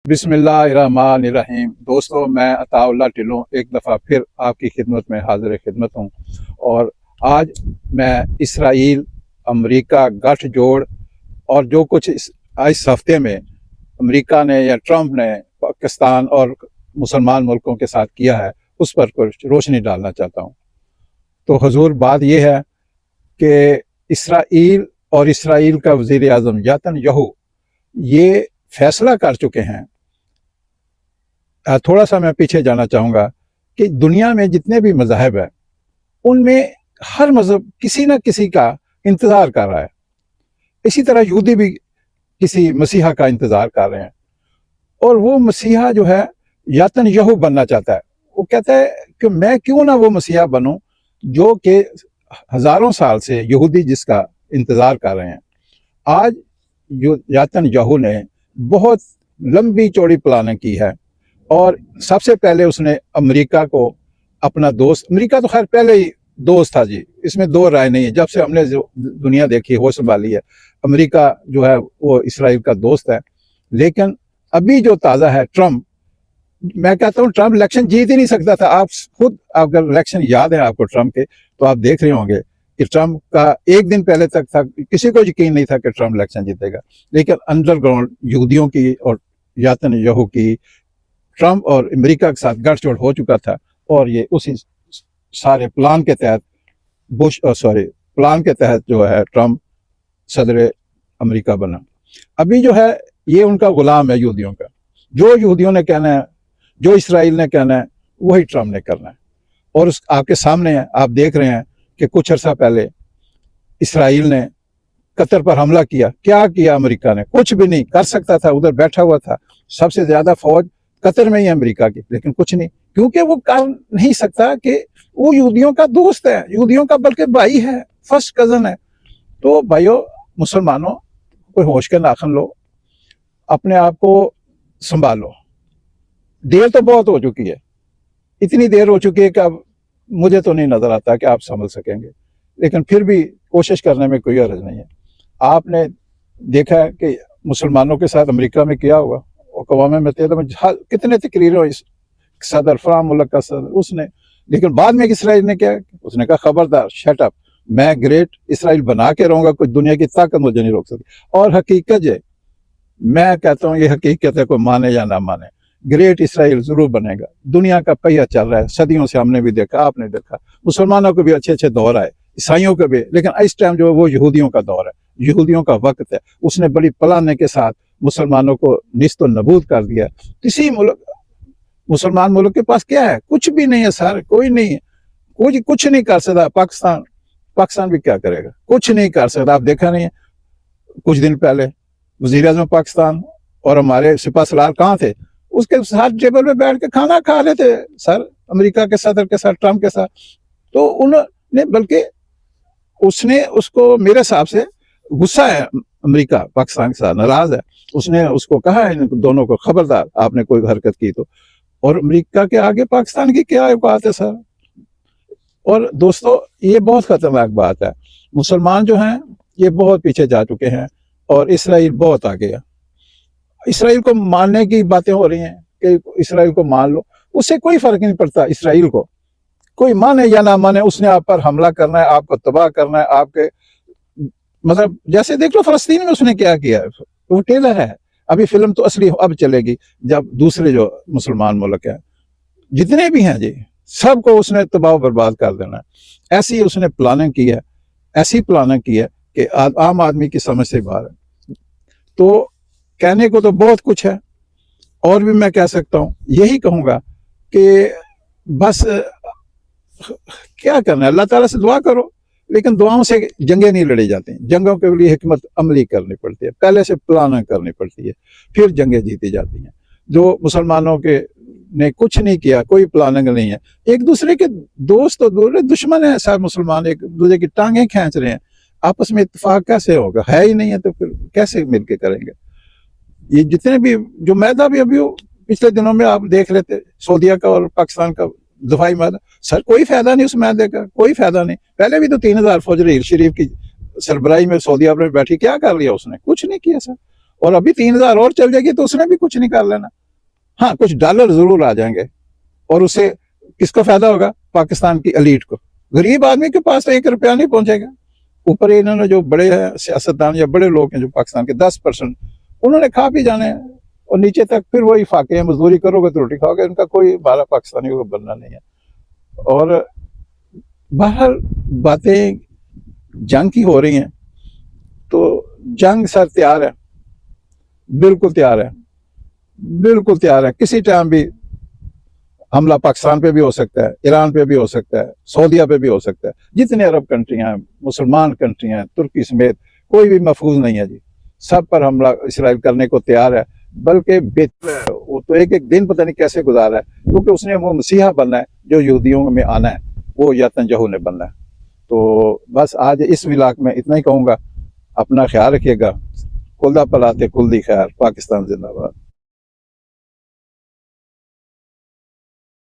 बिस्मिल्लाहिर्रहमानिर्रहीम। दोस्तों, मैं अताउल्लाह टिल्लों एक दफ़ा फिर आपकी खिदमत में हाजिर खिदमत हूँ। और आज मैं इसराइल अमेरिका गठजोड़ और जो कुछ इस हफ्ते में अमेरिका ने या ट्रंप ने पाकिस्तान और मुसलमान मुल्कों के साथ किया है, उस पर कुछ रोशनी डालना चाहता हूँ। तो हुजूर, बात यह है कि इसराइल और इसराइल का वज़ीर आज़म नेतन्याहू ये फैसला कर चुके हैं। थोड़ा सा मैं पीछे जाना चाहूँगा कि दुनिया में जितने भी मज़ाहब हैं उनमें हर मज़हब किसी न किसी का इंतज़ार कर रहा है। इसी तरह यहूदी भी किसी मसीहा का इंतज़ार कर रहे हैं, और वो मसीहा जो है नेतन्याहू बनना चाहता है। वो कहता है कि मैं क्यों ना वो मसीहा बनूं जो कि हज़ारों साल से यहूदी जिसका इंतज़ार कर रहे हैं। आज जो नेतन्याहू ने बहुत लंबी चौड़ी प्लानिंग की है, और सबसे पहले उसने अमेरिका को अपना दोस्त, अमेरिका तो खैर पहले ही दोस्त था जी, इसमें दो राय नहीं है। जब से हमने जो दुनिया देखी होश संभाली है, अमेरिका जो है वो इसराइल का दोस्त है। लेकिन अभी जो ताज़ा है ट्रंप, मैं कहता हूँ ट्रंप इलेक्शन जीत ही नहीं सकता था। आप खुद अगर इलेक्शन याद है आपको ट्रंप के, तो आप देख रहे होंगे कि ट्रंप का एक दिन पहले तक था, किसी को यकीन नहीं था कि ट्रंप इलेक्शन जीतेगा। लेकिन अंडरग्राउंड यहूदियों की और नेतन्याहू की ट्रंप और अमेरिका के साथ गठजोड़ हो चुका था, और ये उसी सारे प्लान के तहत प्लान के तहत जो है ट्रंप सदर अमेरिका बना। अभी जो है ये उनका गुलाम है यहूदियों का। जो यहूदियों ने कहना है, जो इसराइल ने कहना है, वही ट्रंप ने करना है। और उस आपके सामने है, आप देख रहे हैं कि कुछ अर्सा पहले इसराइल ने कतर पर हमला किया। क्या किया अमेरिका ने? कुछ भी नहीं कर सकता था, उधर बैठा हुआ था। सबसे ज्यादा फौज कतर में ही अमेरिका की, लेकिन कुछ नहीं, क्योंकि वो कर नहीं सकता कि वो यहूदियों का दोस्त है, यहूदियों का बल्कि भाई है, फर्स्ट कजन है। तो भाइयों मुसलमानों, कोई होश के नाखन लो, अपने आप को संभालो। देर तो बहुत हो चुकी है, इतनी देर हो चुकी है कि अब मुझे तो नहीं नजर आता कि आप समझ सकेंगे, लेकिन फिर भी कोशिश करने में कोई हर्ज नहीं है। आपने देखा है कि मुसलमानों के साथ अमेरिका में क्या हुआ, अक़वाम मुत्तहिदा में कितने तकरीरें हुई, सदर फलां मुल्क का सदर उसने। लेकिन बाद में इसराइल ने क्या, उसने कहा खबरदार, शट अप, मैं ग्रेट इसराइल बना के रहूंगा, कोई दुनिया की ताकत मुझे नहीं रोक सकती। और हकीकत है, मैं कहता हूँ ये हकीकत है, कोई माने या ना माने, ग्रेट इसराइल जरूर बनेगा। दुनिया का पहिया चल रहा है, सदियों से हमने भी देखा, आपने देखा, मुसलमानों को भी अच्छे अच्छे दौर आए, ईसाइयों को भी, लेकिन इस टाइम जो है वो यहूदियों का दौर है, यहूदियों का वक्त है। उसने बड़ी प्लानिंग के साथ मुसलमानों को निस्तो नबूद कर दिया। किसी मुल्क, मुसलमान मुल्क के पास क्या है? कुछ भी नहीं है सर, कोई नहीं है, कोई कुछ नहीं कर सकता। पाकिस्तान भी क्या करेगा? कुछ नहीं कर सकता। आप देखा नहीं है, कुछ दिन पहले वजीर आज़म पाकिस्तान और हमारे सिपह सलार कहाँ थे? उसके साथ टेबल पे बैठ के खाना खा रहे थे सर, अमेरिका के सदर के साथ, ट्रंप के साथ। तो उन्होंने, बल्कि उसने उसको, मेरे हिसाब से गुस्सा है अमेरिका पाकिस्तान के साथ, नाराज है। उसने उसको कहा है इन दोनों को, खबरदार आपने कोई हरकत की तो। और अमेरिका के आगे पाकिस्तान की क्या औकात है सर? और दोस्तों, ये बहुत खतरनाक बात है। मुसलमान जो हैं ये बहुत पीछे जा चुके हैं, और इसराइल बहुत आगे है। इसराइल को मानने की बातें हो रही हैं कि इसराइल को मान लो, उससे कोई फर्क नहीं पड़ता। इसराइल को कोई माने या ना माने, उसने आप पर हमला करना है, आपको तबाह करना है, आपके मतलब जैसे देख लो फलस्तीन में उसने क्या किया। वो टेलर है। अभी फिल्म तो असली अब चलेगी, जब दूसरे जो मुसलमान मुल्क हैं जितने भी हैं जी, सबको उसने तबाह बर्बाद कर देना है। ऐसी उसने प्लानिंग की है, ऐसी प्लानिंग की है कि आम आदमी की समझ से बाहर है। तो कहने को तो बहुत कुछ है, और भी मैं कह सकता हूँ। यही कहूँगा कि बस क्या करना है, अल्लाह ताला से दुआ करो, लेकिन दुआओं से जंगें नहीं लड़ी जाती। जंगों के लिए हिकमत अमली करनी पड़ती है, पहले से प्लानिंग करनी पड़ती है, फिर जंगें जीती जाती हैं। जो मुसलमानों के ने कुछ नहीं किया, कोई प्लानिंग नहीं है, एक दूसरे के दोस्त और दूसरे दुश्मन है सब मुसलमान, एक दूसरे की टांगें खींच रहे हैं। आपस में इत्तेफाक कैसे होगा? है ही नहीं है, तो फिर कैसे मिलके करेंगे? ये जितने भी जो मैदा भी अभी पिछले दिनों में आप देख रहे थे, सऊदीया का और पाकिस्तान का दफाई मैदा, सर कोई फायदा नहीं उस मैदे का, कोई फायदा नहीं। पहले भी तो 3000 फौज हीर शरीफ की सरबराही में सऊदी अरब में बैठी, क्या कर लिया उसने? कुछ नहीं किया सर। اور ابھی 3,000 اور چل جائے گی تو اس نے بھی کچھ نہیں کر لینا. ہاں کچھ ڈالر ضرور آ جائیں گے, اور اس سے کس کو فائدہ ہوگا؟ پاکستان کی ایلیٹ کو. غریب آدمی کے پاس تو 1 روپیہ نہیں پہنچے گا. اوپر انہوں نے جو بڑے سیاستدان یا بڑے لوگ ہیں جو پاکستان کے 10%, انہوں نے کھا بھی جانے ہیں, اور نیچے تک پھر وہی فاقے ہیں, مزدوری کرو گے تو روٹی کھاؤ گے. ان کا کوئی بارہ پاکستانیوں کو بننا نہیں ہے. اور بہرحال باتیں جنگ کی ہو رہی ہیں, تو جنگ سر تیار ہے, بالکل تیار ہے, بالکل تیار ہے. کسی ٹائم بھی حملہ پاکستان پہ بھی ہو سکتا ہے, ایران پہ بھی ہو سکتا ہے, سعودیہ پہ بھی ہو سکتا ہے. جتنے عرب کنٹری ہیں, مسلمان کنٹری ہیں, ترکی سمیت, کوئی بھی محفوظ نہیں ہے جی. سب پر حملہ اسرائیل کرنے کو تیار ہے. بلکہ بہتر ہے, وہ تو ایک ایک دن پتہ نہیں کیسے گزارا ہے, کیونکہ اس نے وہ مسیحا بننا ہے جو یہودیوں میں آنا ہے, وہ یتنجہو نے بننا ہے. تو بس آج اس ولاگ میں اتنا ہی کہوں گا. اپنا خیال رکھیے گا. کلدہ پلاتے کل دی خیر. پاکستان زندہ باد.